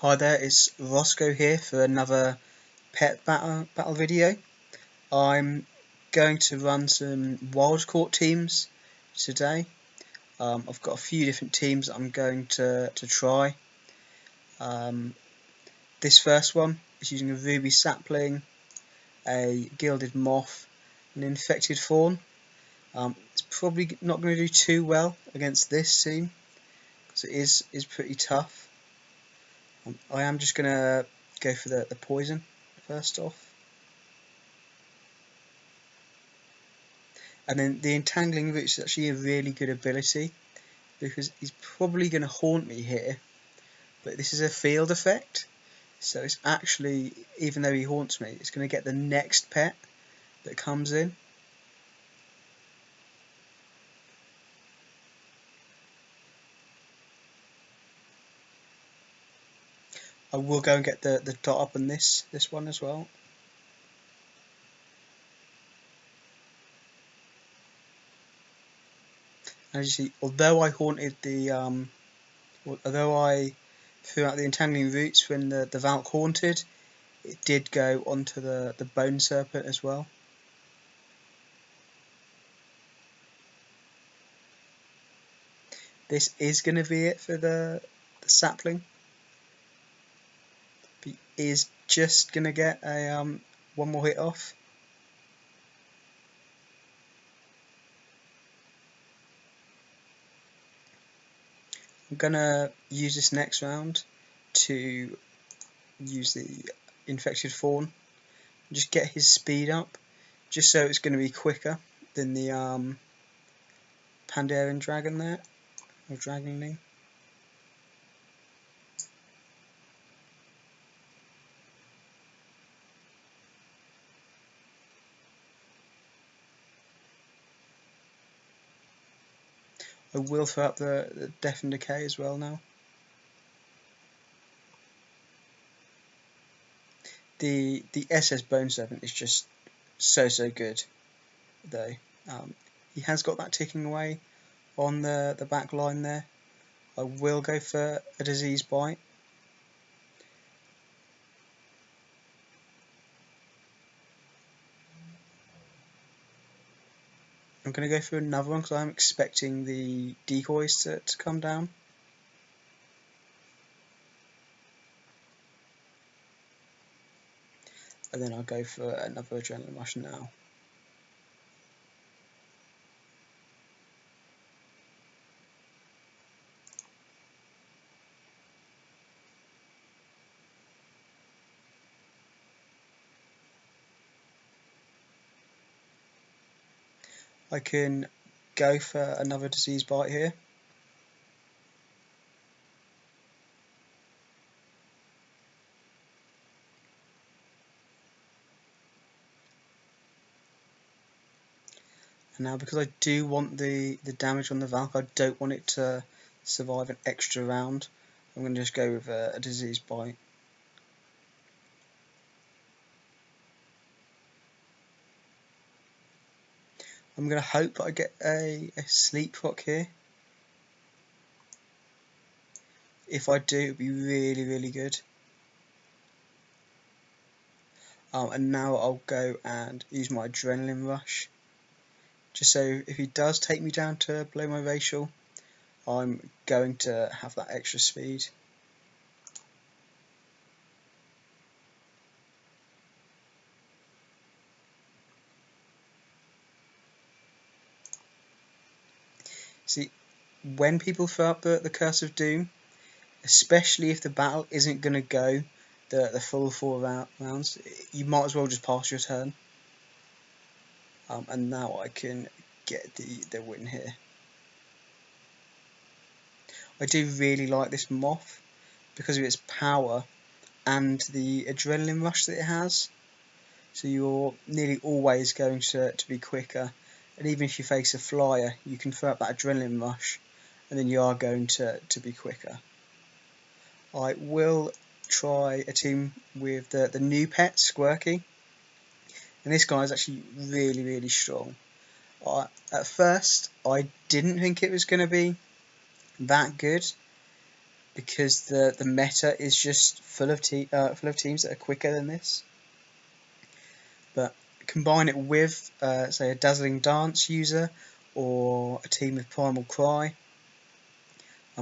Hi there, it's Roscoe here for another pet battle video. I'm going to run some wild caught teams today. I've got a few different teams that I'm going to try. This first one is using a ruby sapling, a gilded moth, an infected fawn. It's probably not going to do too well against this team because it is pretty tough. I am just going to go for the poison first off. And then the Entangling Roots is actually a really good ability because he's probably going to haunt me here, but this is a field effect, so it's actually, even though he haunts me, it's going to get the next pet that comes in. I will go and get the dot up on this one as well. And as you see, although I haunted although I threw out the Entangling Roots when the Valk haunted, it did go onto the Bone Serpent as well. This is going to be it for the sapling. He is just going to get a one more hit off. I'm going to use this next round to use the infected fawn, just get his speed up, just so it's going to be quicker than the Pandaren dragon there, or dragonling. I will throw up the Death and Decay as well now. The SS Bone Serpent is just so good though. He has got that ticking away on the back line there. I will go for a Disease Bite. I'm going to go for another one because I'm expecting the decoys to come down. And then I'll go for another Adrenaline Rush now. I can go for another Disease Bite here. And now, because I do want the damage on the Valk, I don't want it to survive an extra round, I'm going to just go with a Disease Bite. I'm going to hope that I get a Sleep Rock here. If I do, it would be really good. And now I'll go and use my Adrenaline Rush, just so if he does take me down to below my racial, I'm going to have that extra speed. See, when people throw up the Curse of Doom, especially if the battle isn't going to go the full 4 rounds, you might as well just pass your turn. And now I can get the win here. I do really like this moth because of its power and the Adrenaline Rush that it has. So you're nearly always going to be quicker, and even if you face a flyer, you can throw up that Adrenaline Rush, and then you are going to be quicker. I will try a team with the new pet, Squirky, and this guy is actually really strong. At first, I didn't think it was going to be that good, because the meta is just full of teams that are quicker than this. But combine it with, say, a Dazzling Dance user, or a team with Primal Cry,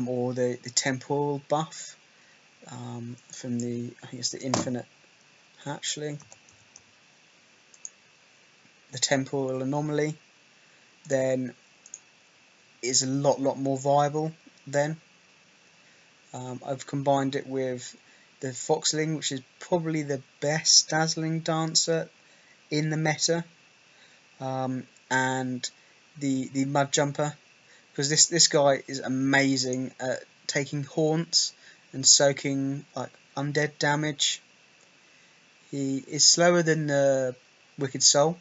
or the Temporal buff from I think it's the Infinite Hatchling, the Temporal Anomaly, then it's a lot more viable then. I've combined it with the Foxling, which is probably the best Dazzling Dancer in the meta, and the Mud Jumper, because this guy is amazing at taking haunts and soaking like undead damage. He is slower than the Wicked Soul,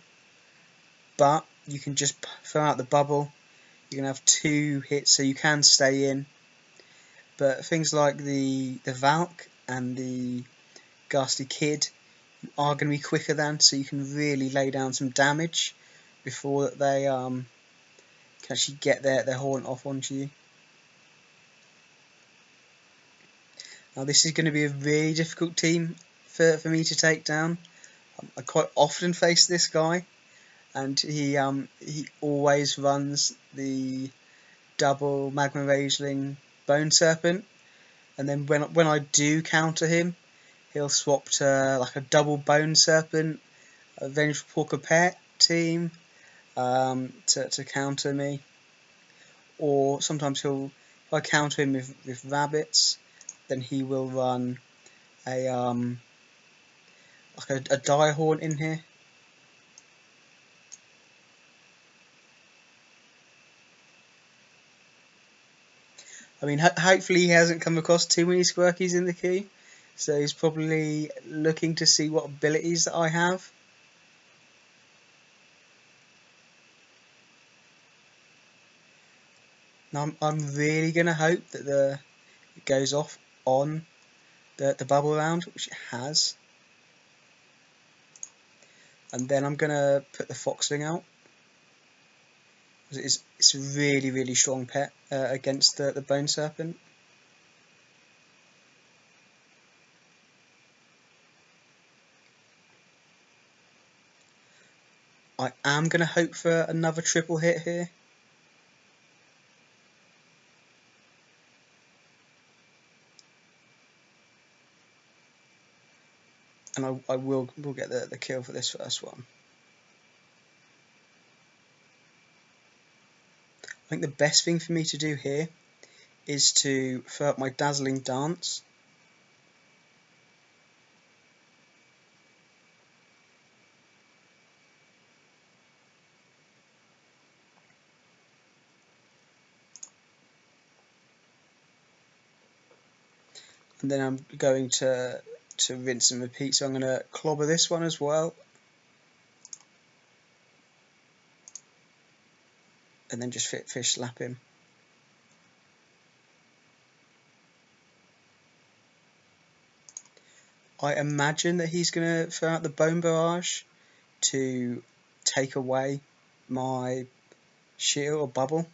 but you can just throw out the bubble. You can have 2 hits, so you can stay in. But things like the Valk and the Ghastly Kid are going to be quicker than, so you can really lay down some damage before they can actually get their haunt off onto you. Now this is going to be a really difficult team for me to take down. I quite often face this guy, and he always runs the double Magma Rageling Bone Serpent, and then when I do counter him, he'll swap to like a double Bone Serpent, a Vengeful Porker Pet team to counter me, or sometimes if I counter him with rabbits, then he will run a like a Direhorn in here. I mean, hopefully he hasn't come across too many Squirkies in the queue, so he's probably looking to see what abilities that I have. Now I'm really going to hope that it goes off on the bubble round, which it has. And then I'm going to put the Foxling out. It's a really strong pet against the Bone Serpent. I am going to hope for another triple hit here. And I will get the kill for this first one. I think the best thing for me to do here is to throw up my Dazzling Dance. And then I'm going to rinse and repeat, so I'm going to clobber this one as well. And then just fish slap him. I imagine that he's going to throw out the Bone Barrage to take away my shield or bubble.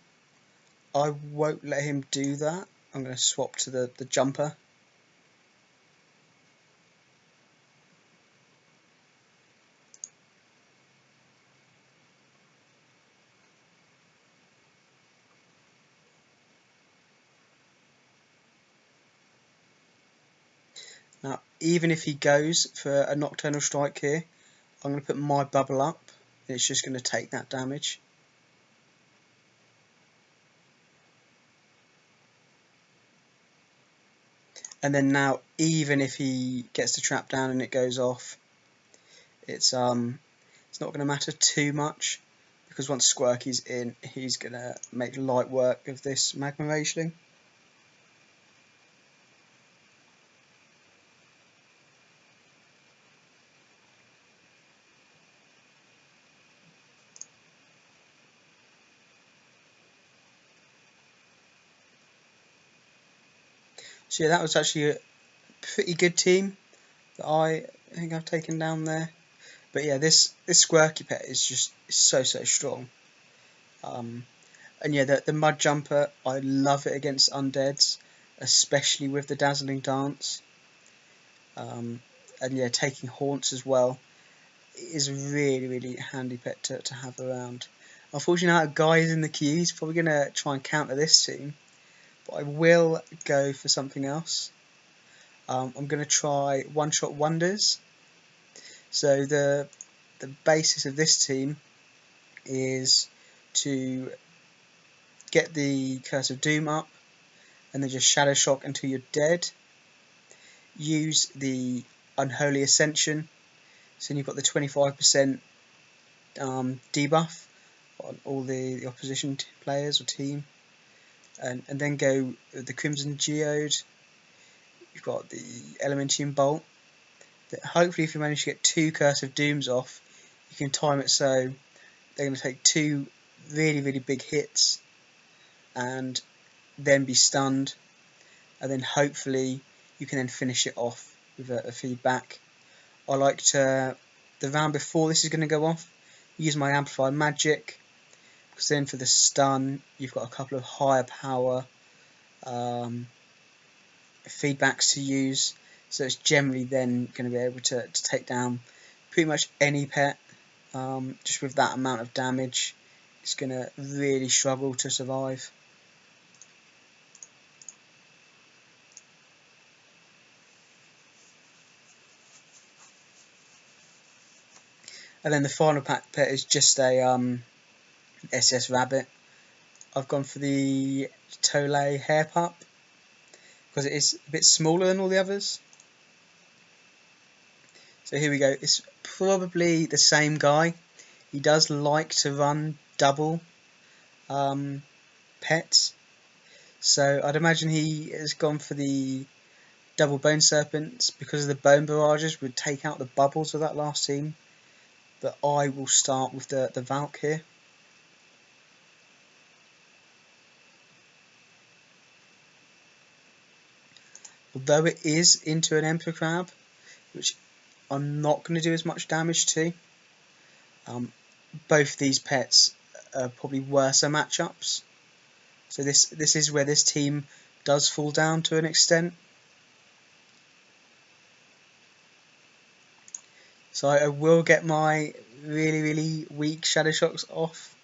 I won't let him do that. I'm going to swap to the Jumper. Now, even if he goes for a Nocturnal Strike here, I'm going to put my bubble up, and it's just going to take that damage. And then now, even if he gets the trap down and it goes off, it's not going to matter too much, because once Squirky's in, he's going to make light work of this Magma Rageling. So yeah, that was actually a pretty good team that I think I've taken down there. But yeah, this Squirky pet is just so strong. And yeah, the Mud Jumper, I love it against undeads, especially with the Dazzling Dance. And yeah, taking Haunts as well is a really handy pet to have around. Unfortunately, our guy is in the queue. He's probably going to try and counter this team, but I will go for something else. I'm going to try One Shot Wonders. So the basis of this team is to get the Curse of Doom up, and then just Shadow Shock until you're dead. Use the Unholy Ascension, so you've got the 25% debuff on all the opposition players or team, and then go with the Crimson Geode. You've got the Elementium Bolt. That hopefully, if you manage to get 2 Curse of Dooms off, you can time it so they're going to take 2 really big hits and then be stunned, and then hopefully you can then finish it off with a feedback. I like to, the round before this is going to go off, use my Amplify Magic, because then for the stun you've got a couple of higher power feedbacks to use, so it's generally then going to be able to take down pretty much any pet. Just with that amount of damage, it's going to really struggle to survive. And then the final pet is just a SS Rabbit. I've gone for the Tole Hair Pup because it is a bit smaller than all the others. So here we go. It's probably the same guy. He does like to run double pets, so I'd imagine he has gone for the double Bone Serpents because of the Bone Barrages would take out the bubbles of that last team. But I will start with the Valk here. Although it is into an Emperor Crab, which I'm not going to do as much damage to. Both these pets are probably worse matchups. So this is where this team does fall down to an extent. So I will get my really weak Shadow Shocks off.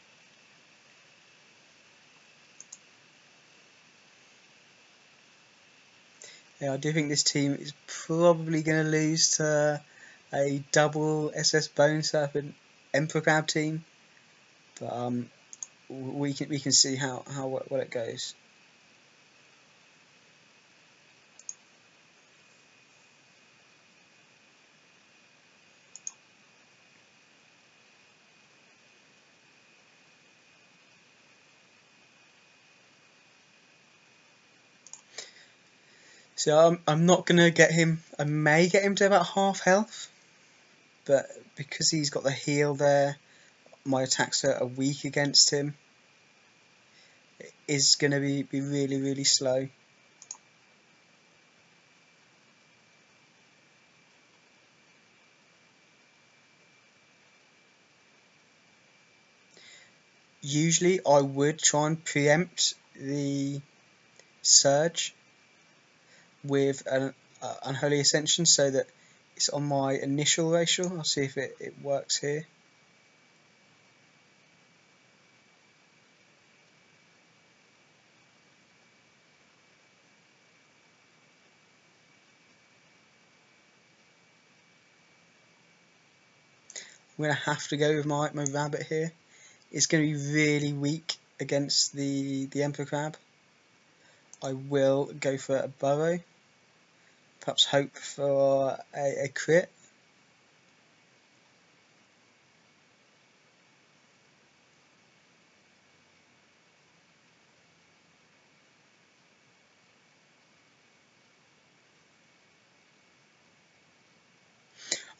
Yeah, I do think this team is probably going to lose to a double SS Bone Serpent Emperor Crab team, but we can see how what it goes. So I'm not gonna get him. I may get him to about half health, but because he's got the heal there, my attacks are weak against him. It is gonna be really slow. Usually I would try and preempt the surge with an Unholy Ascension so that it's on my initial racial. I'll see if it works here. I'm going to have to go with my rabbit here. It's going to be really weak against the Emperor Crab. I will go for a burrow. Perhaps hope for a crit.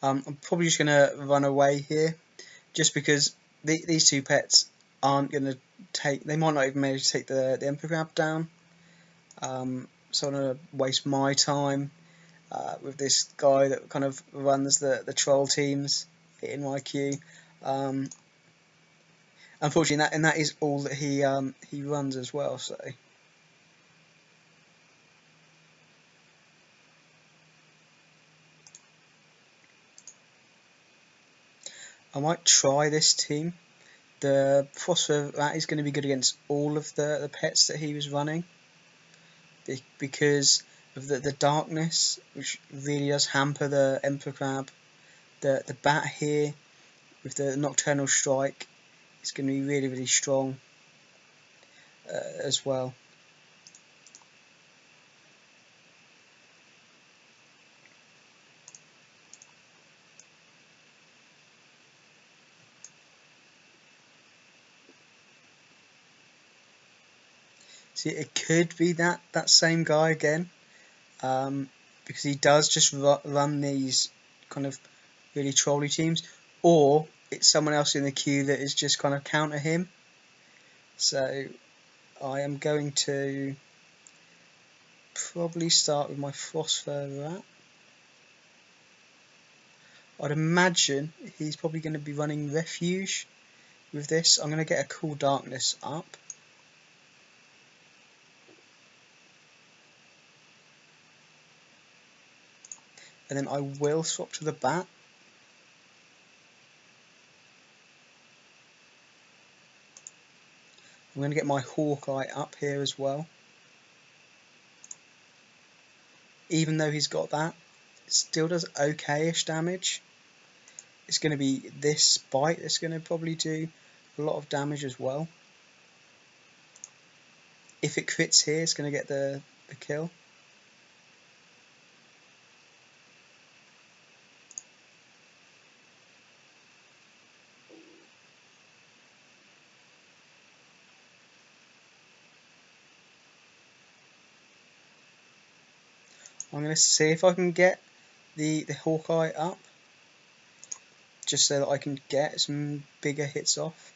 I'm probably just going to run away here, just because these two pets aren't going to take, they might not even manage to take the Emperor Crab down. So I'm going to waste my time with this guy that kind of runs the troll teams in my queue. Unfortunately, that is all that he runs as well. So I might try this team. The Phosphor Rat is going to be good against all of the pets that he was running, because of the darkness, which really does hamper the Emperor Crab. The bat here with the Nocturnal Strike is going to be really strong as well. See, it could be that same guy again, because he does just run these kind of really trolly teams, or it's someone else in the queue that is just kind of counter him. So I am going to probably start with my Phosphor Rat. I'd imagine he's probably going to be running Refuge with this. I'm going to get a Cool Darkness up. And then I will swap to the bat. I'm going to get my Hawkeye up here as well. Even though he's got that, it still does okay-ish damage. It's going to be this bite that's going to probably do a lot of damage as well. If it crits here, it's going to get the kill. I'm going to see if I can get the Hawkeye up, just so that I can get some bigger hits off.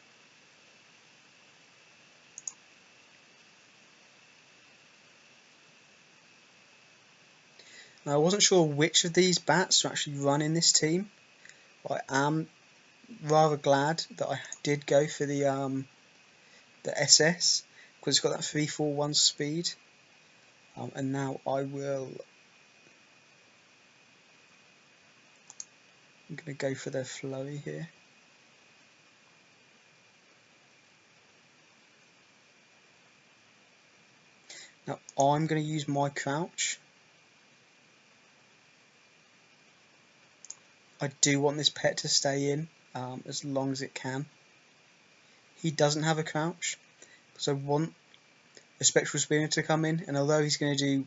Now, I wasn't sure which of these bats to actually run in this team, but I am rather glad that I did go for the SS, because it's got that 3-4-1 speed. And now I'm going to go for the Flurry here. Now I'm going to use my Crouch. I do want this pet to stay in as long as it can. He doesn't have a Crouch, because I want a Spectral Spinner to come in, and although he's going to do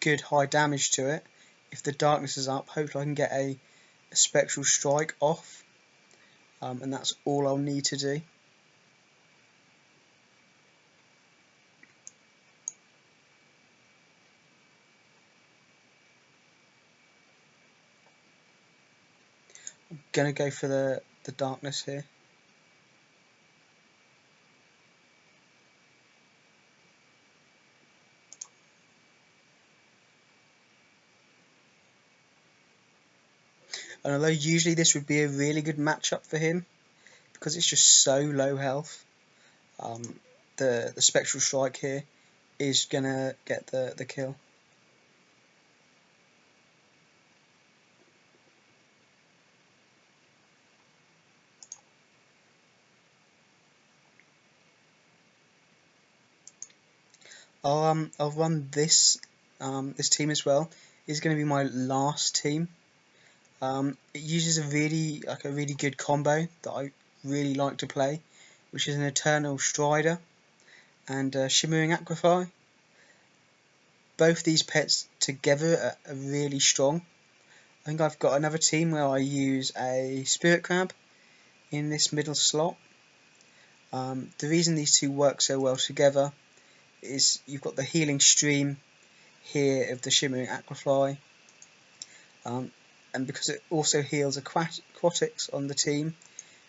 good high damage to it, if the darkness is up, hopefully I can get a Spectral Strike off, and that's all I'll need to do. I'm going to go for the darkness here. And although usually this would be a really good matchup for him, because it's just so low health, the Spectral Strike here is going to get the kill. I'll run this team as well. It's going to be my last team. It uses a really good combo that I really like to play, which is an Eternal Strider and Shimmering Aquify. Both these pets together are really strong. I think I've got another team where I use a Spirit Crab in this middle slot. The reason these two work so well together is you've got the healing stream here of the Shimmering Aquify, and because it also heals aquatics on the team,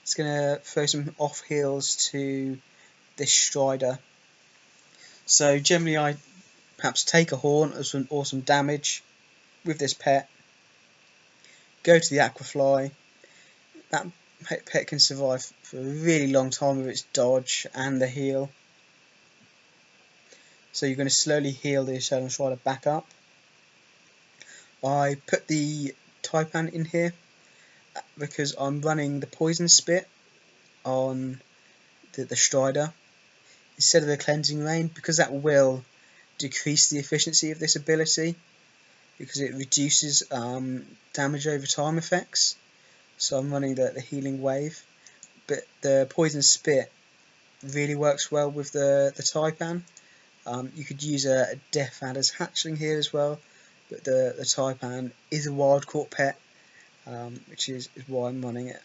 it's going to throw some off heals to this Strider. So generally I perhaps take a Haunt or some damage with this pet, go to the Aquify. That pet can survive for a really long time with its dodge and the heal. So you're going to slowly heal the Eternal Strider back up. I put the Taipan in here because I'm running the Poison Spit on the Strider instead of the Cleansing Rain, because that will decrease the efficiency of this ability because it reduces damage over time effects. So I'm running the Healing Wave, but the Poison Spit really works well with the Taipan. You could use a Death Adder's Hatchling here as well, but the Taipan is a wild caught pet, which is why I'm running it.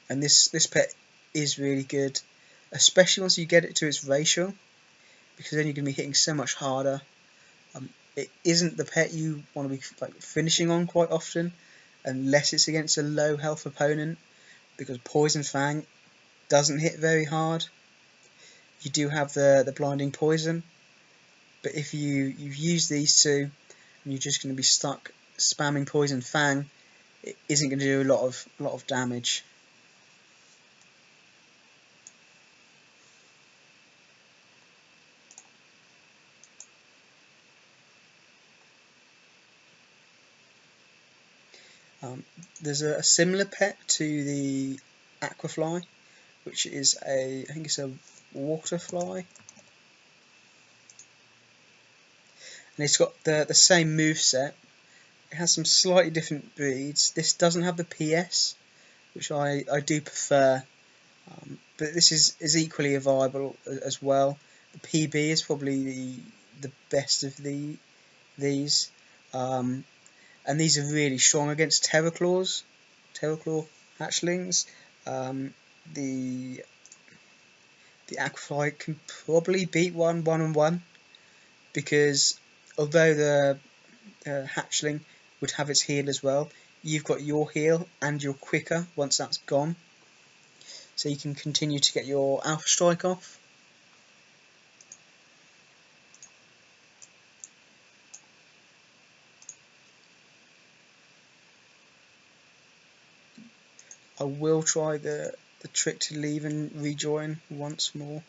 And this pet is really good, especially once you get it to its racial, because then you're going to be hitting so much harder. It isn't the pet you want to be finishing on quite often, unless it's against a low health opponent, because Poison Fang doesn't hit very hard. You do have the Blinding Poison, but if you use these two and you're just going to be stuck spamming Poison Fang, it isn't going to do a lot of damage. There's a similar pet to the Aquafly, which is I think it's a water fly, and it's got the same moveset. It has some slightly different breeds. This doesn't have the PS, which I do prefer, but this is equally viable as well. The PB is probably the best of these. And these are really strong against Terraclaw hatchlings. The Aquafly can probably beat one on one, because although the hatchling would have its heal as well, you've got your heal and you're quicker once that's gone, so you can continue to get your Alpha Strike off. I will try the trick to leave and rejoin once more.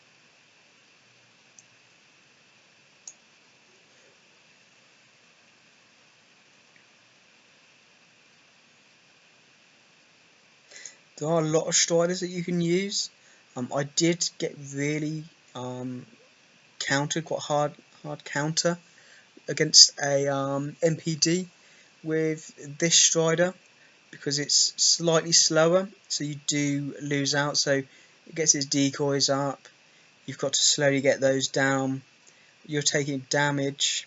There are a lot of Striders that you can use. I did get really countered, quite hard counter against a MPD with this Strider, because it's slightly slower, so you do lose out. So it gets its decoys up, you've got to slowly get those down, you're taking damage.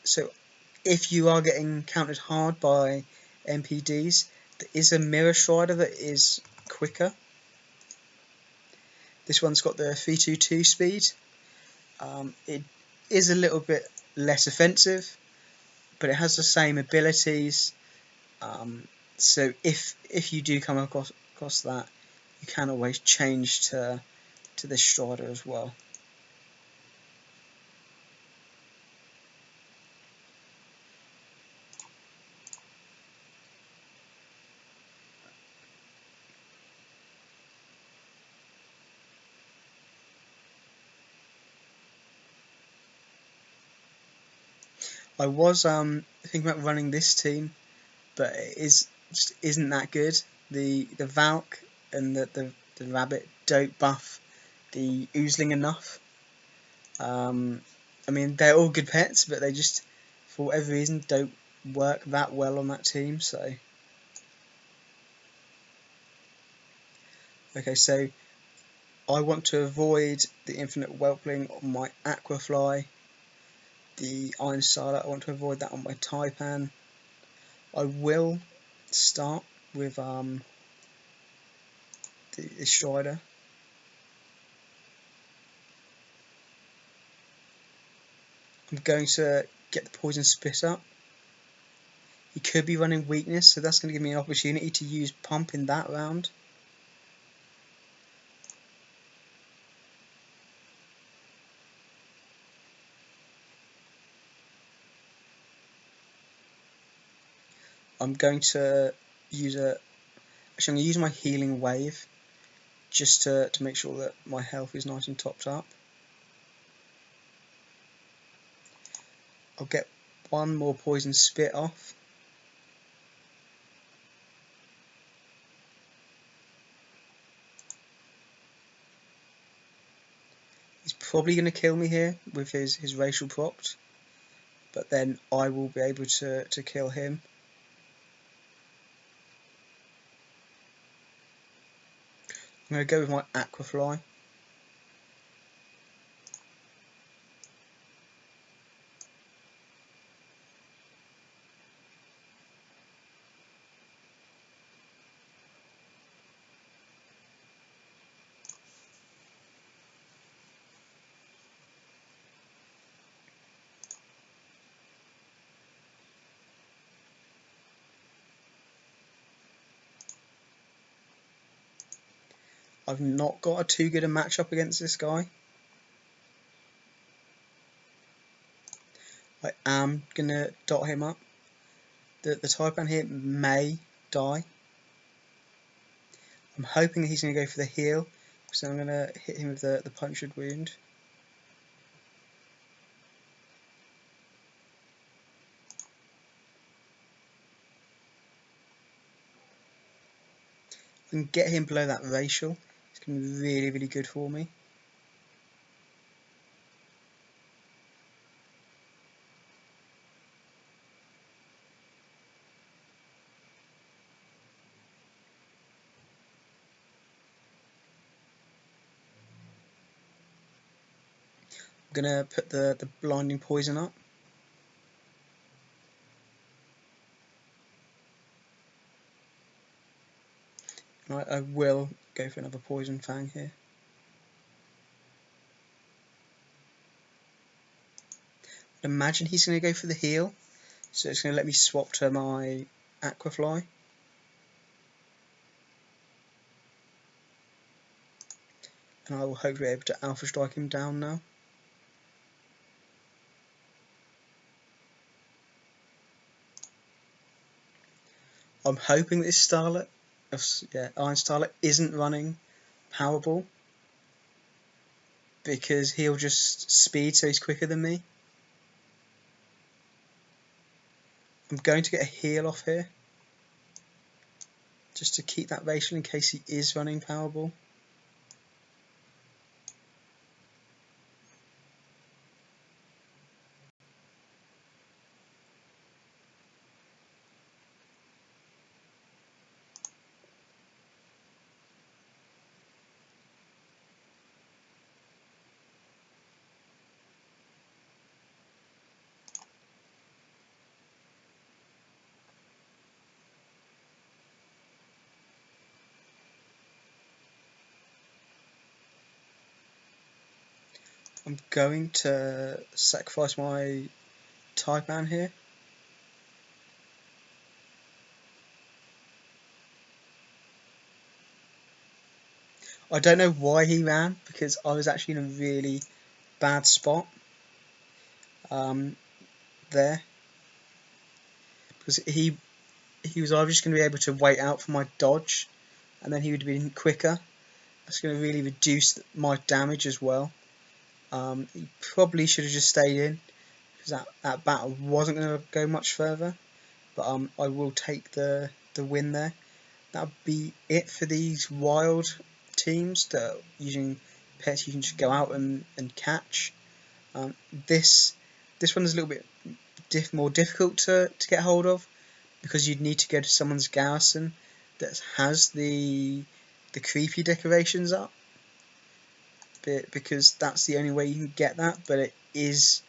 So if you are getting countered hard by MPDs, there is a Mirror Strider that is quicker. This one's got the 322 speed. It is a little bit less offensive, but it has the same abilities. So if you do come across that, you can always change to this Strider as well. I was thinking about running this team, but it just isn't that good. The Valk and the Rabbit don't buff the Oozling enough. I mean, they're all good pets, but they just, for whatever reason, don't work that well on that team. So, okay, so I want to avoid the Infinite Whelpling on my Aquafly. The Iron Starlight, I want to avoid that on my Taipan. I will start with the Strider. I'm going to get the Poison Spit up. He could be running Weakness, so that's going to give me an opportunity to use Pump in that round. I'm going to use I'm going to use my Healing Wave just to make sure that my health is nice and topped up. I'll get one more Poison Spit off. probably going to kill me here with his racial proct, but then I will be able to kill him. I'm going to go with my Aquafly. I've not got a too good a matchup against this guy. I am going to dot him up. The Taipan here may die. I'm hoping that he's going to go for the heal, so I'm going to hit him with the punctured wound. If I can get him below that racial, it's going to be really, really good for me. I'm going to put the blinding poison up. And I will go for another poison fang here. I'd imagine he's going to go for the heal, so it's going to let me swap to my Aquafly. And I will hopefully be able to Alpha Strike him down now. I'm hoping this Starlet, Iron Starlet, isn't running Powerball, because he'll just speed so he's quicker than me. I'm going to get a heal off here, just to keep that racial in case he is running Powerball. I'm going to sacrifice my Taipan here. I don't know why he ran, because I was actually in a really bad spot there. Because he was either just going to be able to wait out for my dodge, and then he would have been quicker. That's going to really reduce my damage as well. He probably should have just stayed in, because that battle wasn't going to go much further. But I will take the win there. That'll be it for these wild teams that are using pets you can just go out and catch. This one is a little bit more difficult to get hold of, because you'd need to go to someone's garrison that has the creepy decorations up, because that's the only way you can get that. But it is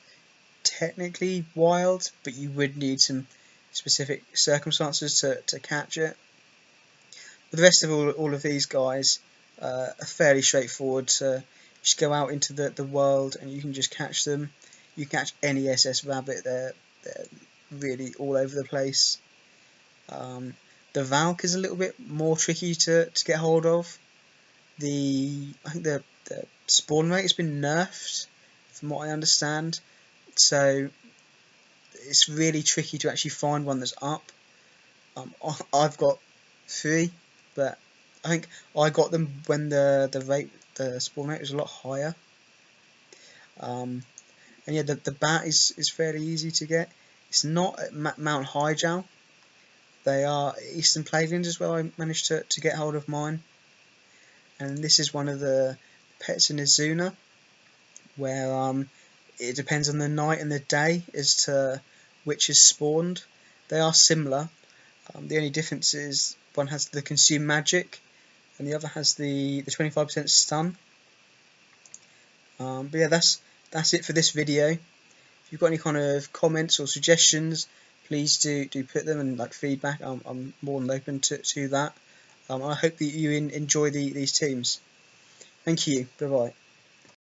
technically wild, but you would need some specific circumstances to catch it. But the rest of all of these guys are fairly straightforward. To just go out into the world and you can just catch them. You can catch any SS rabbit. They're really all over the place. The Valk is a little bit more tricky to get hold of. I think the spawn rate has been nerfed, from what I understand. So it's really tricky to actually find one that's up. I've got 3, but I think I got them when the spawn rate was a lot higher. And yeah, the bat is fairly easy to get. It's not at Mount Hyjal. They are Eastern Plaguelands is where I managed to get hold of mine. And this is one of the pets in Azuna, where it depends on the night and the day as to which is spawned. They are similar. The only difference is one has the consume magic and the other has the 25% stun. But yeah, that's it for this video. If you've got any kind of comments or suggestions, please do put them, and like feedback. I'm more than open to that. I hope that you enjoy these teams. Thank you. Bye bye.